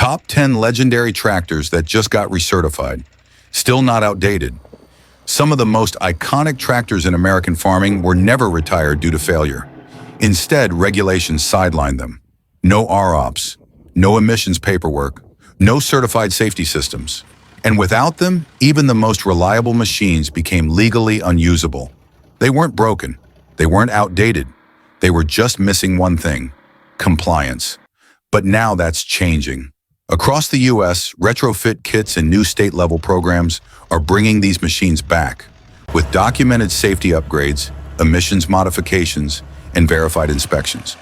Top 10 legendary tractors that just got recertified. Still not outdated. Some of the most iconic tractors in American farming were never retired due to failure. Instead, regulations sidelined them. No ROPS, no emissions paperwork, no certified safety systems. And without them, even the most reliable machines became legally unusable. They weren't broken. They weren't outdated. They were just missing one thing: compliance. But now that's changing. Across the U.S., retrofit kits and new state-level programs are bringing these machines back with documented safety upgrades, emissions modifications, and verified inspections.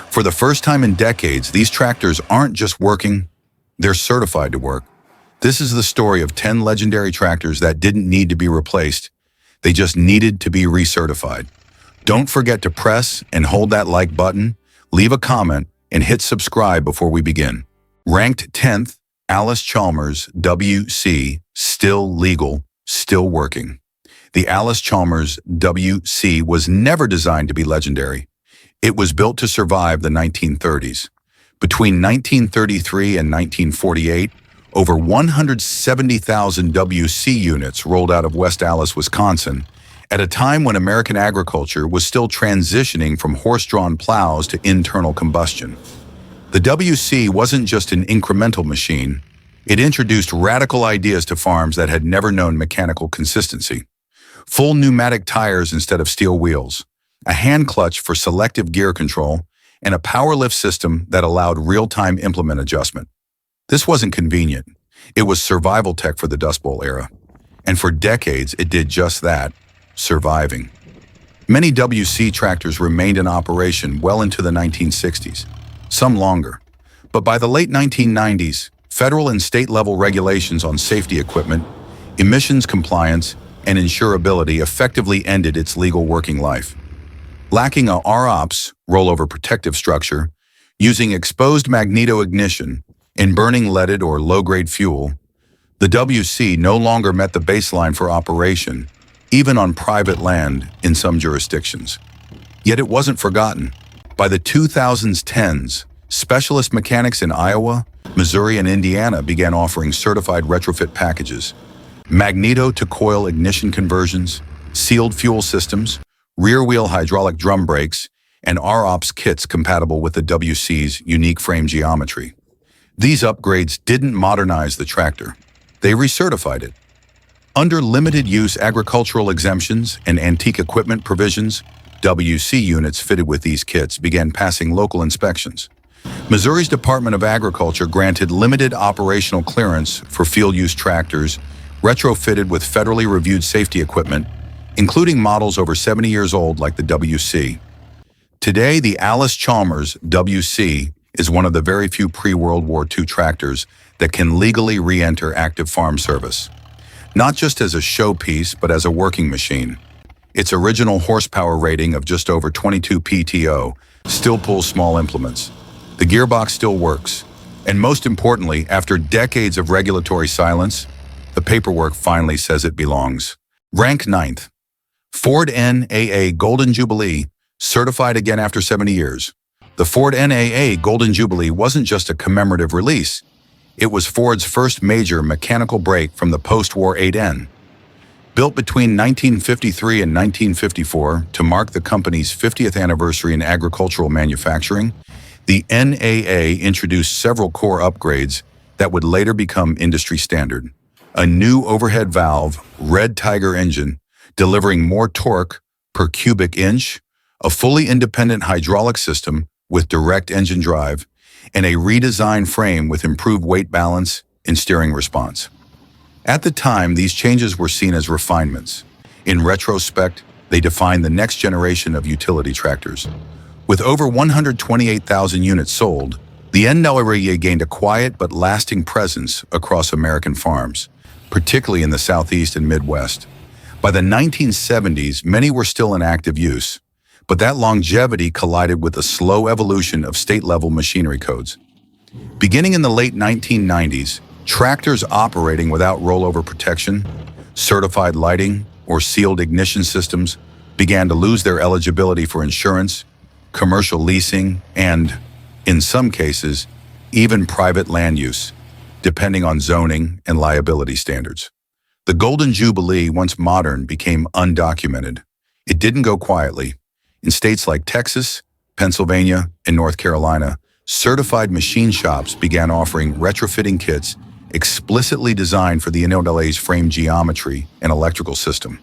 For the first time in decades, these tractors aren't just working, they're certified to work. This is the story of 10 legendary tractors that didn't need to be replaced. They just needed to be recertified. Don't forget to press and hold that like button, leave a comment, and hit subscribe before we begin. Ranked 10th, Allis-Chalmers WC, still legal, still working. The Allis-Chalmers WC was never designed to be legendary. It was built to survive the 1930s. Between 1933 and 1948, over 170,000 WC units rolled out of West Allis, Wisconsin, at a time when American agriculture was still transitioning from horse-drawn plows to internal combustion. The WC wasn't just an incremental machine. It introduced radical ideas to farms that had never known mechanical consistency. Full pneumatic tires instead of steel wheels, a hand clutch for selective gear control, and a power lift system that allowed real-time implement adjustment. This wasn't convenient. It was survival tech for the Dust Bowl era. And for decades, it did just that, surviving. Many WC tractors remained in operation well into the 1960s, some longer. But by the late 1990s, federal and state-level regulations on safety equipment, emissions compliance, and insurability effectively ended its legal working life. Lacking a ROPS, rollover protective structure, using exposed magneto ignition, and burning leaded or low-grade fuel, the WC no longer met the baseline for operation, even on private land in some jurisdictions. Yet it wasn't forgotten. By the 2010s, specialist mechanics in Iowa, Missouri, and Indiana began offering certified retrofit packages, magneto-to-coil ignition conversions, sealed fuel systems, rear-wheel hydraulic drum brakes, and ROPS kits compatible with the WC's unique frame geometry. These upgrades didn't modernize the tractor. They recertified it. Under limited-use agricultural exemptions and antique equipment provisions, WC units fitted with these kits began passing local inspections. Missouri's Department of Agriculture granted limited operational clearance for field-use tractors retrofitted with federally reviewed safety equipment, including models over 70 years old like the WC. Today, the Allis-Chalmers WC is one of the very few pre-World War II tractors that can legally re-enter active farm service. Not just as a showpiece, but as a working machine. Its original horsepower rating of just over 22 PTO still pulls small implements. The gearbox still works. And most importantly, after decades of regulatory silence, the paperwork finally says it belongs. Rank 9th. Ford NAA Golden Jubilee, certified again after 70 years. The Ford NAA Golden Jubilee wasn't just a commemorative release. It was Ford's first major mechanical break from the post-war 8N. Built between 1953 and 1954 to mark the company's 50th anniversary in agricultural manufacturing, the NAA introduced several core upgrades that would later become industry standard. A new overhead valve, Red Tiger engine, delivering more torque per cubic inch, a fully independent hydraulic system with direct engine drive, and a redesigned frame with improved weight balance and steering response. At the time, these changes were seen as refinements. In retrospect, they defined the next generation of utility tractors. With over 128,000 units sold, the NAA gained a quiet but lasting presence across American farms, particularly in the Southeast and Midwest. By the 1970s, many were still in active use, but that longevity collided with the slow evolution of state-level machinery codes. Beginning in the late 1990s, tractors operating without rollover protection, certified lighting, or sealed ignition systems began to lose their eligibility for insurance, commercial leasing, and, in some cases, even private land use. depending on zoning and liability standards. The Golden Jubilee, once modern, became undocumented. It didn't go quietly. In states like Texas, Pennsylvania, and North Carolina, certified machine shops began offering retrofitting kits explicitly designed for the NLA's frame geometry and electrical system.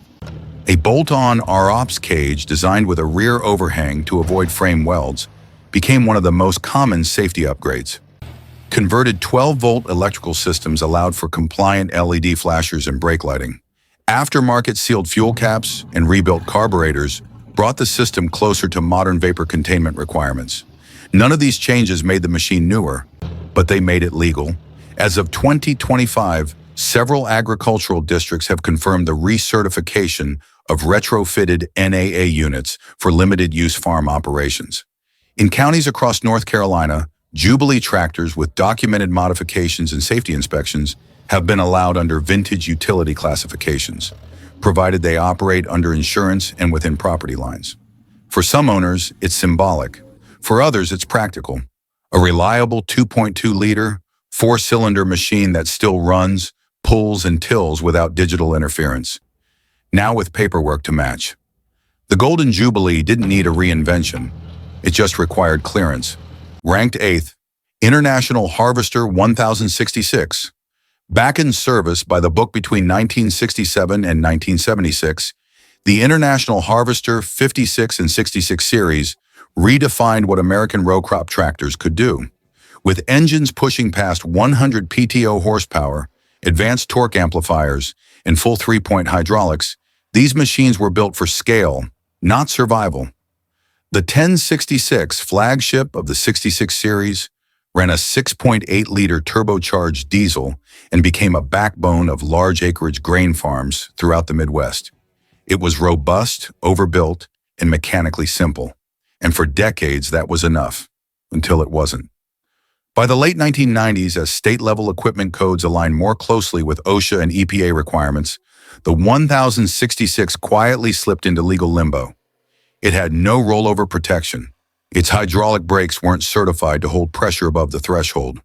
A bolt-on ROPS cage designed with a rear overhang to avoid frame welds became one of the most common safety upgrades. Converted 12-volt electrical systems allowed for compliant LED flashers and brake lighting. Aftermarket sealed fuel caps and rebuilt carburetors brought the system closer to modern vapor containment requirements. None of these changes made the machine newer, but they made it legal. As of 2025, several agricultural districts have confirmed the recertification of retrofitted NAA units for limited-use farm operations. In counties across North Carolina, Jubilee tractors with documented modifications and safety inspections have been allowed under vintage utility classifications, provided they operate under insurance and within property lines. For some owners, it's symbolic. For others, it's practical. A reliable 2.2-liter, four-cylinder machine that still runs, pulls, and tills without digital interference. Now with paperwork to match. The Golden Jubilee didn't need a reinvention. It just required clearance. Ranked 8th, International Harvester 1066. Back in service by the book between 1967 and 1976, the International Harvester 56 and 66 series redefined what American row crop tractors could do. With engines pushing past 100 PTO horsepower, advanced torque amplifiers, and full three-point hydraulics, these machines were built for scale, not survival. The 1066, flagship of the 66 series, ran a 6.8-liter turbocharged diesel and became a backbone of large acreage grain farms throughout the Midwest. It was robust, overbuilt, and mechanically simple. And for decades, that was enough, until it wasn't. By the late 1990s, as state-level equipment codes aligned more closely with OSHA and EPA requirements, the 1066 quietly slipped into legal limbo. It had no rollover protection. Its hydraulic brakes weren't certified to hold pressure above the threshold.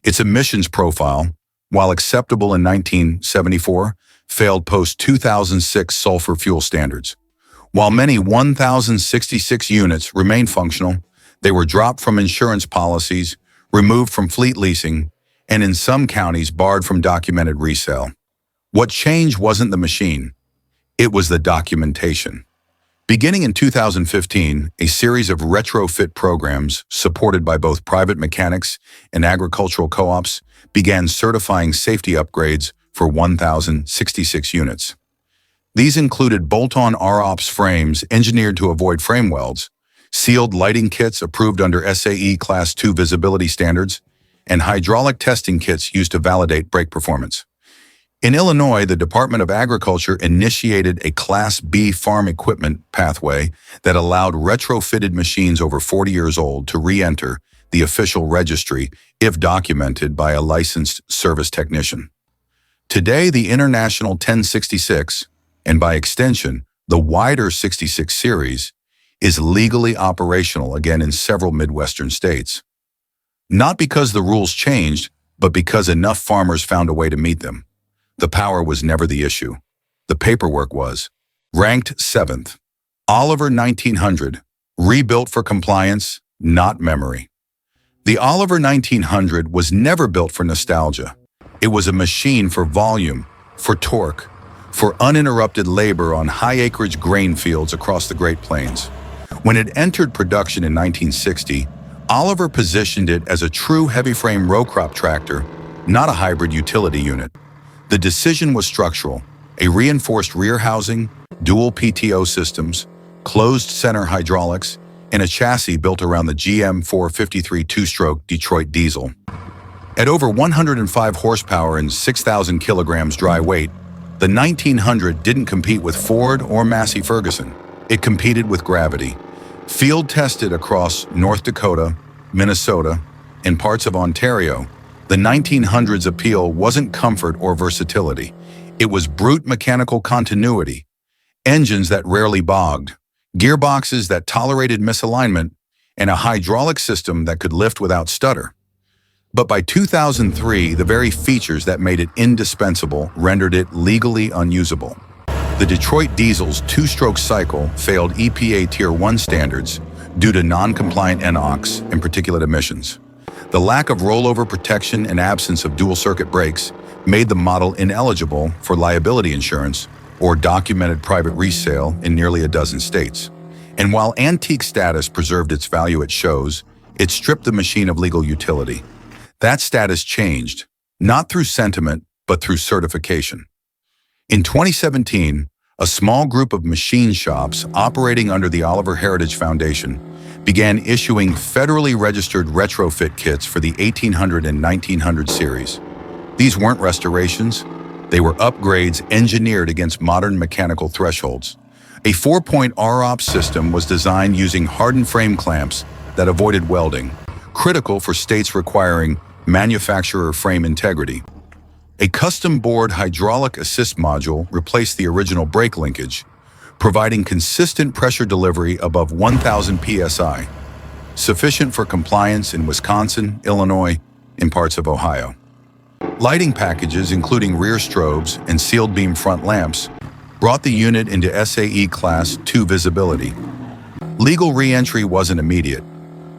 Its emissions profile, while acceptable in 1974, failed post-2006 sulfur fuel standards. While many 1066 units remained functional, they were dropped from insurance policies, removed from fleet leasing, and in some counties barred from documented resale. What changed wasn't the machine. It was the documentation. Beginning in 2015, a series of retrofit programs, supported by both private mechanics and agricultural co-ops, began certifying safety upgrades for 1,066 units. These included bolt-on ROPS frames engineered to avoid frame welds, sealed lighting kits approved under SAE Class 2 visibility standards, and hydraulic testing kits used to validate brake performance. In Illinois, the Department of Agriculture initiated a Class B farm equipment pathway that allowed retrofitted machines over 40 years old to re-enter the official registry if documented by a licensed service technician. Today, the International 1066, and by extension, the wider 66 series, is legally operational again in several Midwestern states. Not because the rules changed, but because enough farmers found a way to meet them. The power was never the issue. The paperwork was. Ranked 7th, Oliver 1900, rebuilt for compliance, not memory. The Oliver 1900 was never built for nostalgia. It was a machine for volume, for torque, for uninterrupted labor on high-acreage grain fields across the Great Plains. When it entered production in 1960, Oliver positioned it as a true heavy-frame row crop tractor, not a hybrid utility unit. The decision was structural: a reinforced rear housing, dual PTO systems, closed center hydraulics, and a chassis built around the GM 453 two-stroke Detroit diesel. At over 105 horsepower and 6,000 kilograms dry weight, the 1900 didn't compete with Ford or Massey Ferguson. It competed with gravity. Field tested across North Dakota, Minnesota, and parts of Ontario, the 1900's appeal wasn't comfort or versatility. It was brute mechanical continuity, engines that rarely bogged, gearboxes that tolerated misalignment, and a hydraulic system that could lift without stutter. But by 2003, the very features that made it indispensable rendered it legally unusable. The Detroit Diesel's two-stroke cycle failed EPA Tier 1 standards due to non-compliant NOx and particulate emissions. The lack of rollover protection and absence of dual-circuit brakes made the model ineligible for liability insurance or documented private resale in nearly a dozen states. And while antique status preserved its value at shows, it stripped the machine of legal utility. That status changed, not through sentiment, but through certification. In 2017, a small group of machine shops operating under the Oliver Heritage Foundation began issuing federally registered retrofit kits for the 1800 and 1900 series. These weren't restorations, they were upgrades engineered against modern mechanical thresholds. A 4-point ROP system was designed using hardened frame clamps that avoided welding, critical for states requiring manufacturer frame integrity. A custom-board hydraulic assist module replaced the original brake linkage, providing consistent pressure delivery above 1,000 psi, sufficient for compliance in Wisconsin, Illinois, and parts of Ohio. Lighting packages, including rear strobes and sealed beam front lamps, brought the unit into SAE Class 2 visibility. Legal re-entry wasn't immediate,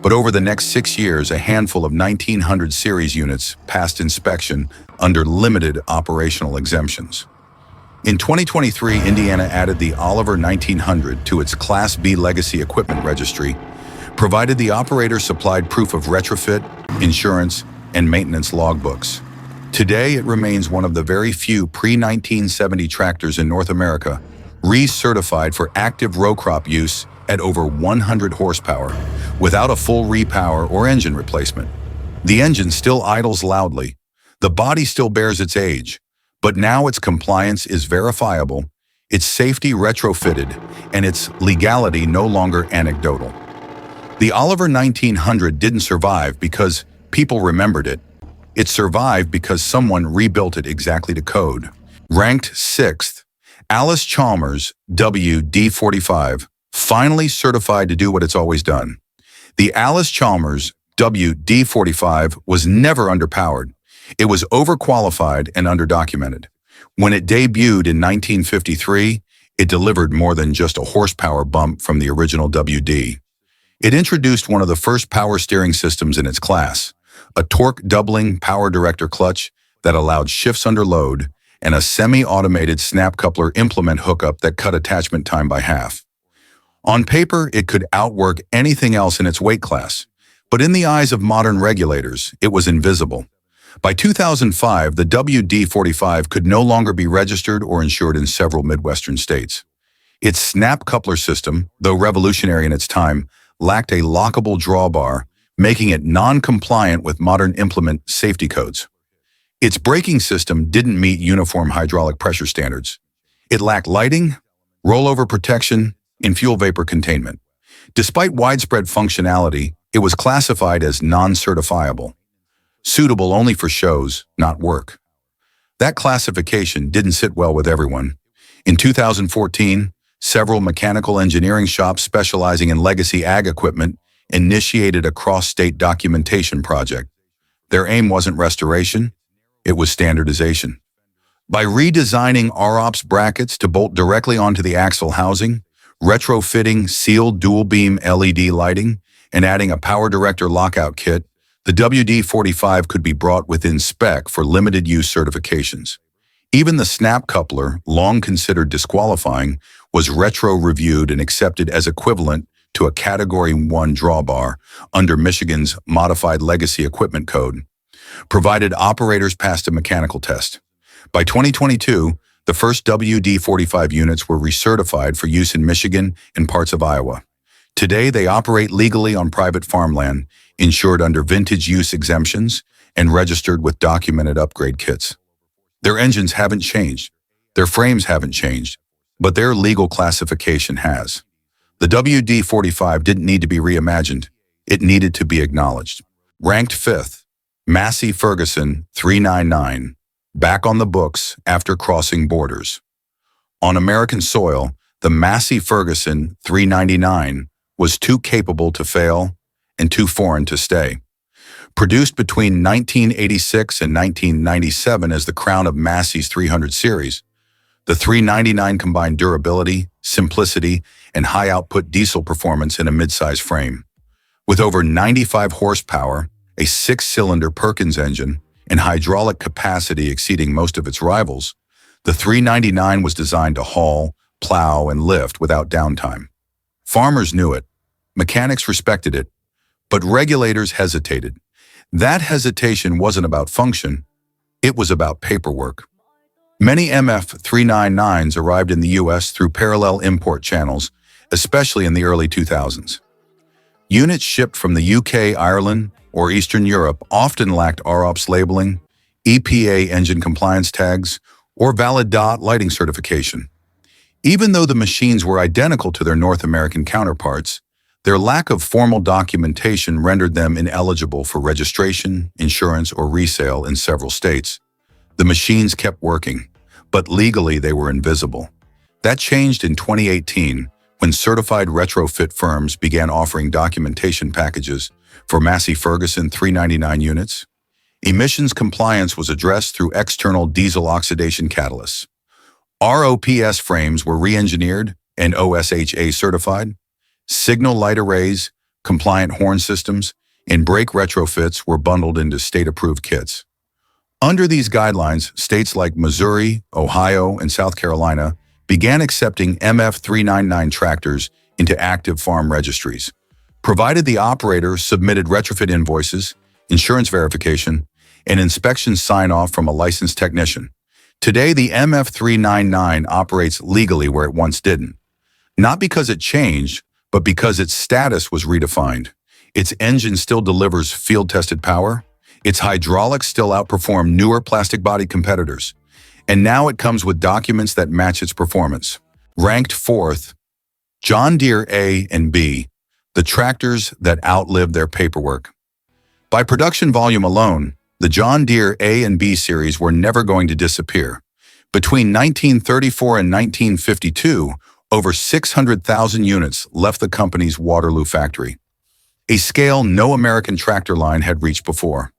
but over the next 6 years, a handful of 1900 series units passed inspection under limited operational exemptions. In 2023, Indiana added the Oliver 1900 to its Class B legacy equipment registry, provided the operator supplied proof of retrofit, insurance, and maintenance logbooks. Today, it remains one of the very few pre-1970 tractors in North America recertified for active row crop use at over 100 horsepower, without a full repower or engine replacement. The engine still idles loudly, the body still bears its age, but now its compliance is verifiable, its safety retrofitted, and its legality no longer anecdotal. The Oliver 1900 didn't survive because people remembered it. It survived because someone rebuilt it exactly to code. Ranked 6th, Allis-Chalmers WD finally certified to do what it's always done. The Allis-Chalmers WD was never underpowered. It was overqualified and underdocumented. When it debuted in 1953, it delivered more than just a horsepower bump from the original WD. It introduced one of the first power steering systems in its class, a torque-doubling power director clutch that allowed shifts under load, and a semi-automated snap coupler implement hookup that cut attachment time by half. On paper, it could outwork anything else in its weight class, but in the eyes of modern regulators, it was invisible. By 2005, the WD-45 could no longer be registered or insured in several Midwestern states. Its snap coupler system, though revolutionary in its time, lacked a lockable drawbar, making it non-compliant with modern implement safety codes. Its braking system didn't meet uniform hydraulic pressure standards. It lacked lighting, rollover protection, and fuel vapor containment. Despite widespread functionality, it was classified as non-certifiable, suitable only for shows, not work. That classification didn't sit well with everyone. In 2014, several mechanical engineering shops specializing in legacy ag equipment initiated a cross-state documentation project. Their aim wasn't restoration, it was standardization. By redesigning ROPS brackets to bolt directly onto the axle housing, retrofitting sealed dual-beam LED lighting, and adding a power director lockout kit, the WD-45 could be brought within spec for limited-use certifications. Even the snap coupler, long considered disqualifying, was retro-reviewed and accepted as equivalent to a Category 1 drawbar under Michigan's Modified Legacy Equipment Code, provided operators passed a mechanical test. By 2022, the first WD-45 units were recertified for use in Michigan and parts of Iowa. Today, they operate legally on private farmland, insured under vintage use exemptions, and registered with documented upgrade kits. Their engines haven't changed, their frames haven't changed, but their legal classification has. The WD-45 didn't need to be reimagined, it needed to be acknowledged. Ranked 5th, Massey Ferguson 399, back on the books after crossing borders. On American soil, the Massey Ferguson 399 was too capable to fail and too foreign to stay. Produced between 1986 and 1997 as the crown of Massey's 300 series, the 399 combined durability, simplicity, and high-output diesel performance in a midsize frame. With over 95 horsepower, a 6-cylinder Perkins engine, and hydraulic capacity exceeding most of its rivals, the 399 was designed to haul, plow, and lift without downtime. Farmers knew it, mechanics respected it, but regulators hesitated. That hesitation wasn't about function, it was about paperwork. Many MF399s arrived in the U.S. through parallel import channels, especially in the early 2000s. Units shipped from the UK, Ireland, or Eastern Europe often lacked ROPS labeling, EPA engine compliance tags, or valid DOT lighting certification. Even though the machines were identical to their North American counterparts, their lack of formal documentation rendered them ineligible for registration, insurance, or resale in several states. The machines kept working, but legally they were invisible. That changed in 2018 when certified retrofit firms began offering documentation packages for Massey Ferguson 399 units. Emissions compliance was addressed through external diesel oxidation catalysts. ROPS frames were re-engineered and OSHA certified. Signal light arrays, compliant horn systems, and brake retrofits were bundled into state-approved kits. Under these guidelines, states like Missouri, Ohio, and South Carolina began accepting MF399 tractors into active farm registries, provided the operator submitted retrofit invoices, insurance verification, and inspection sign-off from a licensed technician. Today, the MF399 operates legally where it once didn't. Not because it changed, but because its status was redefined. Its engine still delivers field-tested power, its hydraulics still outperform newer plastic-bodied competitors, and now it comes with documents that match its performance. Ranked fourth, John Deere A and B, the tractors that outlived their paperwork. By production volume alone, the John Deere A and B series were never going to disappear. Between 1934 and 1952, over 600,000 units left the company's Waterloo factory, a scale no American tractor line had reached before.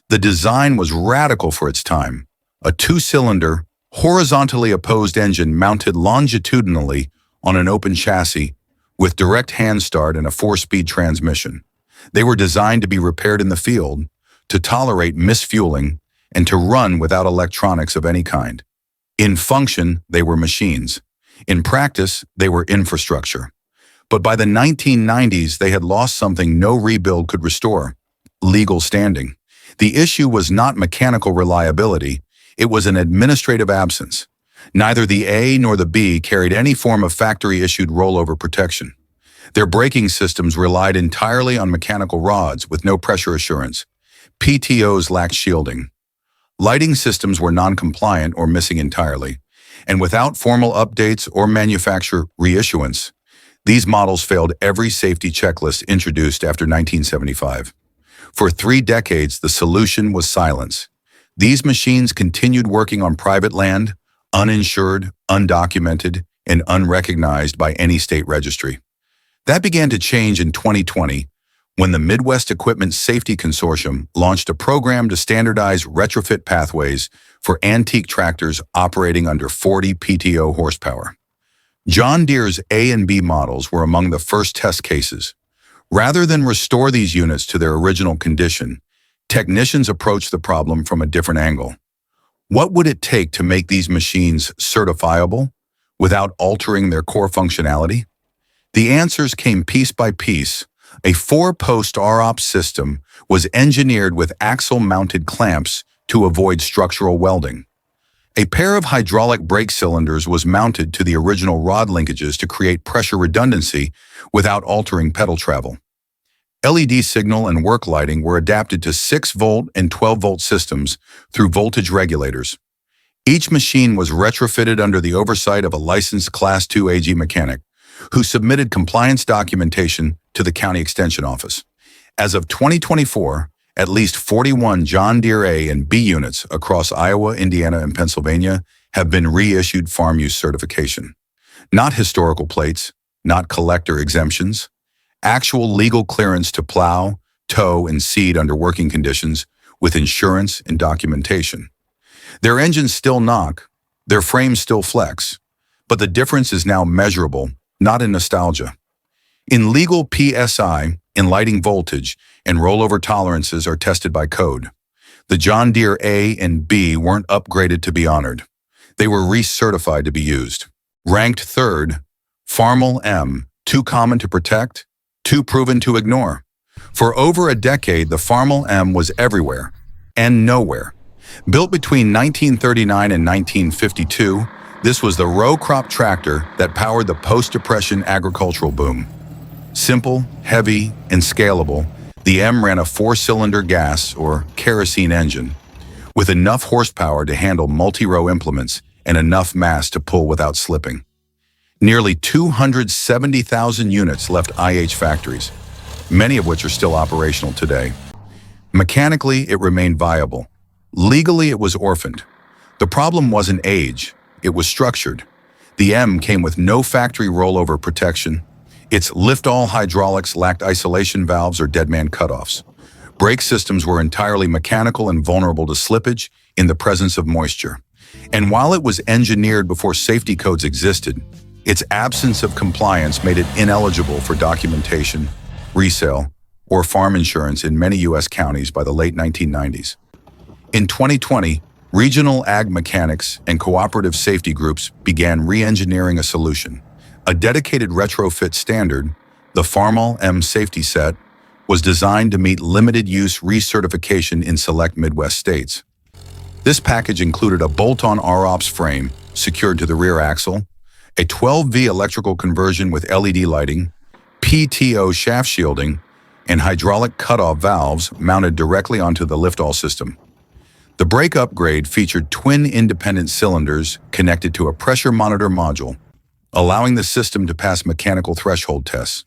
The design was radical for its time, a 2-cylinder, horizontally opposed engine mounted longitudinally on an open chassis with direct hand start and a 4-speed transmission. They were designed to be repaired in the field, to tolerate misfueling, and to run without electronics of any kind. In function, they were machines. In practice, they were infrastructure. But by the 1990s, they had lost something no rebuild could restore: legal standing. The issue was not mechanical reliability, it was an administrative absence. Neither the A nor the B carried any form of factory-issued rollover protection. Their braking systems relied entirely on mechanical rods with no pressure assurance. PTOs lacked shielding. Lighting systems were non-compliant or missing entirely. And without formal updates or manufacturer reissuance, these models failed every safety checklist introduced after 1975. For 3 decades, the solution was silence. These machines continued working on private land, uninsured, undocumented, and unrecognized by any state registry. That began to change in 2020 when the Midwest Equipment Safety Consortium launched a program to standardize retrofit pathways for antique tractors operating under 40 PTO horsepower. John Deere's A and B models were among the first test cases. Rather than restore these units to their original condition, technicians approached the problem from a different angle. What would it take to make these machines certifiable without altering their core functionality? The answers came piece by piece. A 4-post ROPS system was engineered with axle-mounted clamps to avoid structural welding. A pair of hydraulic brake cylinders was mounted to the original rod linkages to create pressure redundancy without altering pedal travel. LED signal and work lighting were adapted to 6-volt and 12-volt systems through voltage regulators. Each machine was retrofitted under the oversight of a licensed Class II AG mechanic, who submitted compliance documentation to the County Extension Office. As of 2024, at least 41 John Deere A and B units across Iowa, Indiana, and Pennsylvania have been reissued farm use certification. Not historical plates, not collector exemptions, actual legal clearance to plow, tow, and seed under working conditions with insurance and documentation. Their engines still knock, their frames still flex, but the difference is now measurable, not in nostalgia. In legal PSI, lighting voltage, and rollover tolerances are tested by code. The John Deere A and B weren't upgraded to be honored. They were recertified to be used. Ranked third, Farmall M, too common to protect, too proven to ignore. For over a decade, the Farmall M was everywhere and nowhere. Built between 1939 and 1952, this was the row crop tractor that powered the post-depression agricultural boom. Simple, heavy, and scalable, the M ran a 4-cylinder gas or kerosene engine with enough horsepower to handle multi-row implements and enough mass to pull without slipping. Nearly 270,000 units left IH factories, many of which are still operational today. Mechanically, it remained viable. Legally, it was orphaned. The problem wasn't age, it was structured. The M came with no factory rollover protection. Its lift-all hydraulics lacked isolation valves or deadman cutoffs. Brake systems were entirely mechanical and vulnerable to slippage in the presence of moisture. And while it was engineered before safety codes existed, its absence of compliance made it ineligible for documentation, resale, or farm insurance in many U.S. counties by the late 1990s. In 2020, regional ag mechanics and cooperative safety groups began re-engineering a solution. A dedicated retrofit standard, the Farmall M safety set, was designed to meet limited-use recertification in select Midwest states. This package included a bolt-on ROPS frame secured to the rear axle, a 12V electrical conversion with LED lighting, PTO shaft shielding, and hydraulic cutoff valves mounted directly onto the lift-all system. The brake upgrade featured twin independent cylinders connected to a pressure monitor module, allowing the system to pass mechanical threshold tests.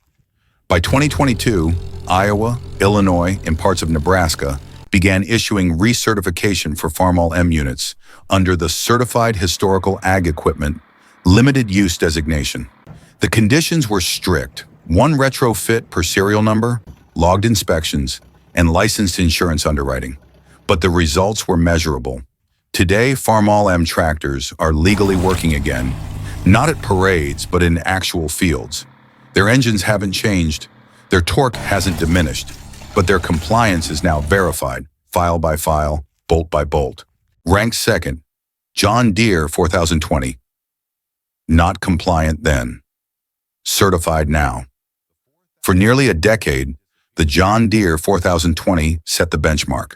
By 2022, Iowa, Illinois, and parts of Nebraska began issuing recertification for Farmall M units under the Certified Historical Ag Equipment Limited Use designation. The conditions were strict: 1 retrofit per serial number, logged inspections, and licensed insurance underwriting. But the results were measurable. Today, Farmall M tractors are legally working again, not at parades, but in actual fields. Their engines haven't changed, their torque hasn't diminished, but their compliance is now verified, file by file, bolt by bolt. Ranked second, John Deere 4020. Not compliant then. Certified now. For nearly a decade, the John Deere 4020 set the benchmark.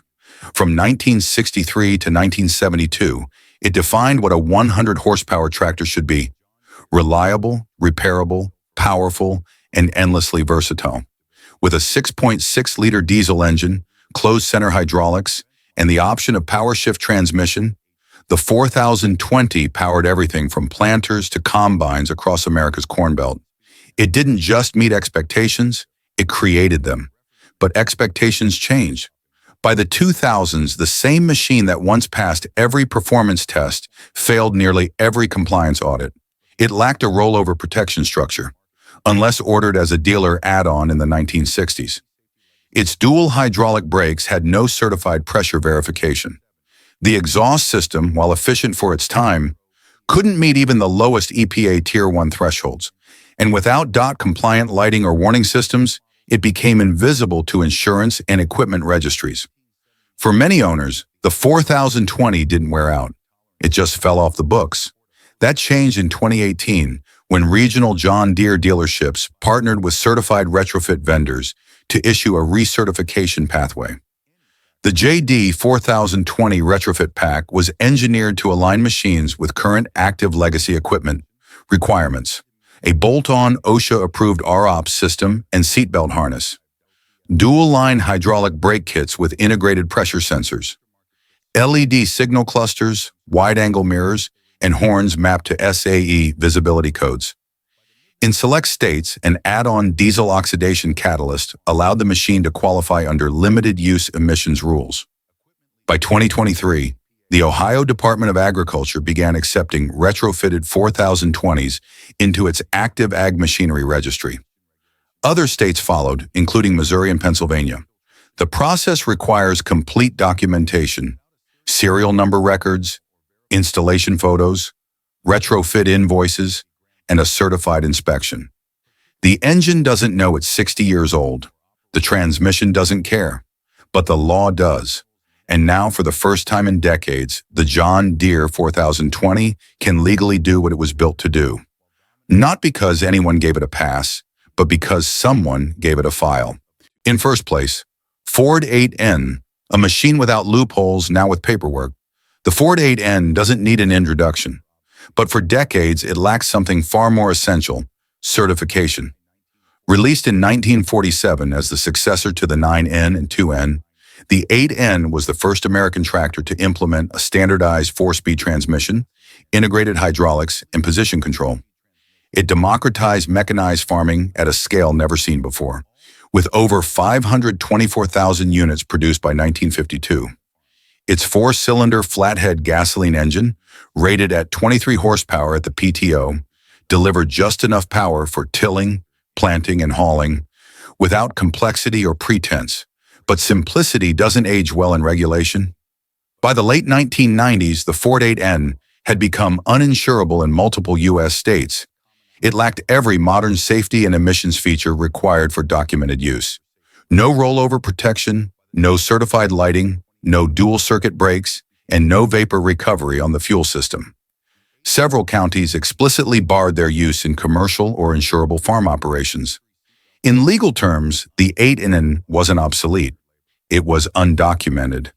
From 1963 to 1972, it defined what a 100-horsepower tractor should be: reliable, repairable, powerful, and endlessly versatile. With a 6.6-liter diesel engine, closed-center hydraulics, and the option of power shift transmission, the 4020 powered everything from planters to combines across America's Corn Belt. It didn't just meet expectations, it created them. But expectations change. By the 2000s, the same machine that once passed every performance test failed nearly every compliance audit. It lacked a rollover protection structure, unless ordered as a dealer add-on in the 1960s. Its dual hydraulic brakes had no certified pressure verification. The exhaust system, while efficient for its time, couldn't meet even the lowest EPA Tier 1 thresholds. And without DOT-compliant lighting or warning systems, it became invisible to insurance and equipment registries. For many owners, the 4020 didn't wear out. It just fell off the books. That changed in 2018 when regional John Deere dealerships partnered with certified retrofit vendors to issue a recertification pathway. The JD 4020 retrofit pack was engineered to align machines with current active legacy equipment requirements: a bolt-on OSHA-approved ROPS system and seatbelt harness, dual-line hydraulic brake kits with integrated pressure sensors, LED signal clusters, wide-angle mirrors, and horns mapped to SAE visibility codes. In select states, an add-on diesel oxidation catalyst allowed the machine to qualify under limited-use emissions rules. By 2023, the Ohio Department of Agriculture began accepting retrofitted 4020s into its active ag machinery registry. Other states followed, including Missouri and Pennsylvania. The process requires complete documentation, serial number records, installation photos, retrofit invoices, and a certified inspection. The engine doesn't know it's 60 years old. The transmission doesn't care, but the law does. And now, for the first time in decades, the John Deere 4020 can legally do what it was built to do. Not because anyone gave it a pass, but because someone gave it a file. In first place, Ford 8N, a machine without loopholes, now with paperwork. The Ford 8N doesn't need an introduction, but for decades it lacks something far more essential: certification. Released in 1947 as the successor to the 9N and 2N, the 8N was the first American tractor to implement a standardized 4-speed transmission, integrated hydraulics, and position control. It democratized mechanized farming at a scale never seen before, with over 524,000 units produced by 1952. Its 4-cylinder flathead gasoline engine, rated at 23 horsepower at the PTO, delivered just enough power for tilling, planting, and hauling, without complexity or pretense. But simplicity doesn't age well in regulation. By the late 1990s, the Ford 8N had become uninsurable in multiple U.S. states. It lacked every modern safety and emissions feature required for documented use. No rollover protection, no certified lighting, no dual-circuit brakes, and no vapor recovery on the fuel system. Several counties explicitly barred their use in commercial or insurable farm operations. In legal terms, the 8N wasn't obsolete. It was undocumented.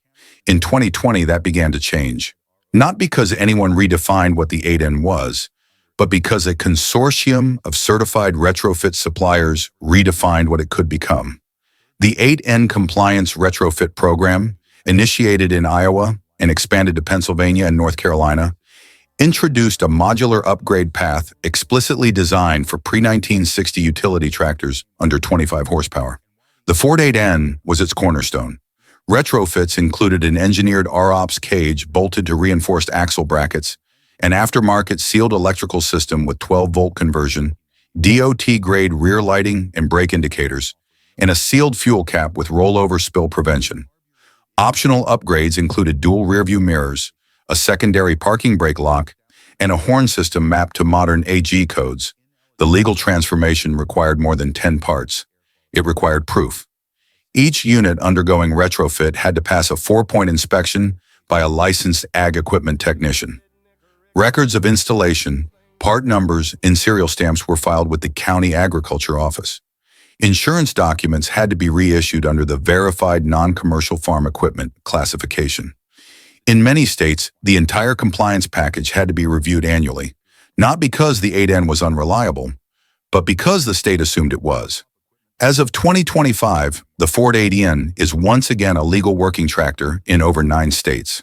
In 2020, that began to change. Not because anyone redefined what the 8N was, but because a consortium of certified retrofit suppliers redefined what it could become. The 8N Compliance Retrofit Program, initiated in Iowa and expanded to Pennsylvania and North Carolina, introduced a modular upgrade path explicitly designed for pre-1960 utility tractors under 25 horsepower. The Ford 8N was its cornerstone. Retrofits included an engineered ROPS cage bolted to reinforced axle brackets, an aftermarket sealed electrical system with 12-volt conversion, DOT-grade rear lighting and brake indicators, and a sealed fuel cap with rollover spill prevention. Optional upgrades included dual rearview mirrors, a secondary parking brake lock, and a horn system mapped to modern AG codes. The legal transformation required more than 10 parts. It required proof. Each unit undergoing retrofit had to pass a 4-point inspection by a licensed ag equipment technician. Records of installation, part numbers, and serial stamps were filed with the county agriculture office. Insurance documents had to be reissued under the verified non-commercial farm equipment classification. In many states, the entire compliance package had to be reviewed annually, not because the 8N was unreliable, but because the state assumed it was. As of 2025, the Ford 8N is once again a legal working tractor in over 9 states.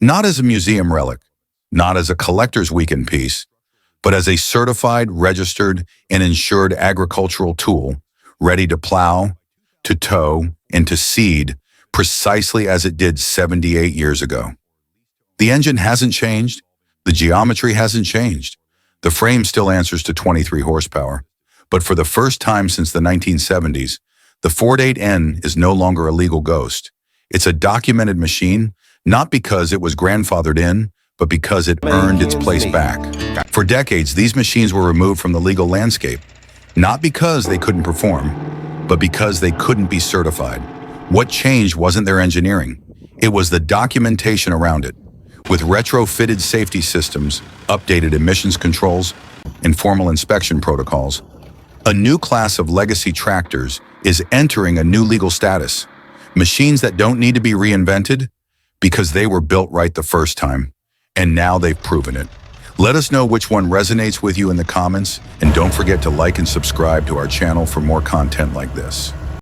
Not as a museum relic, not as a collector's weekend piece, but as a certified, registered, and insured agricultural tool, ready to plow, to tow, and to seed precisely as it did 78 years ago. The engine hasn't changed, the geometry hasn't changed. The frame still answers to 23 horsepower. But for the first time since the 1970s, the Ford 8N is no longer a legal ghost. It's a documented machine, not because it was grandfathered in, but because it earned its place back. For decades, these machines were removed from the legal landscape, not because they couldn't perform, but because they couldn't be certified. What changed wasn't their engineering. It was the documentation around it. With retrofitted safety systems, updated emissions controls, and formal inspection protocols, a new class of legacy tractors is entering a new legal status. Machines that don't need to be reinvented because they were built right the first time, and now they've proven it. Let us know which one resonates with you in the comments, and don't forget to like and subscribe to our channel for more content like this.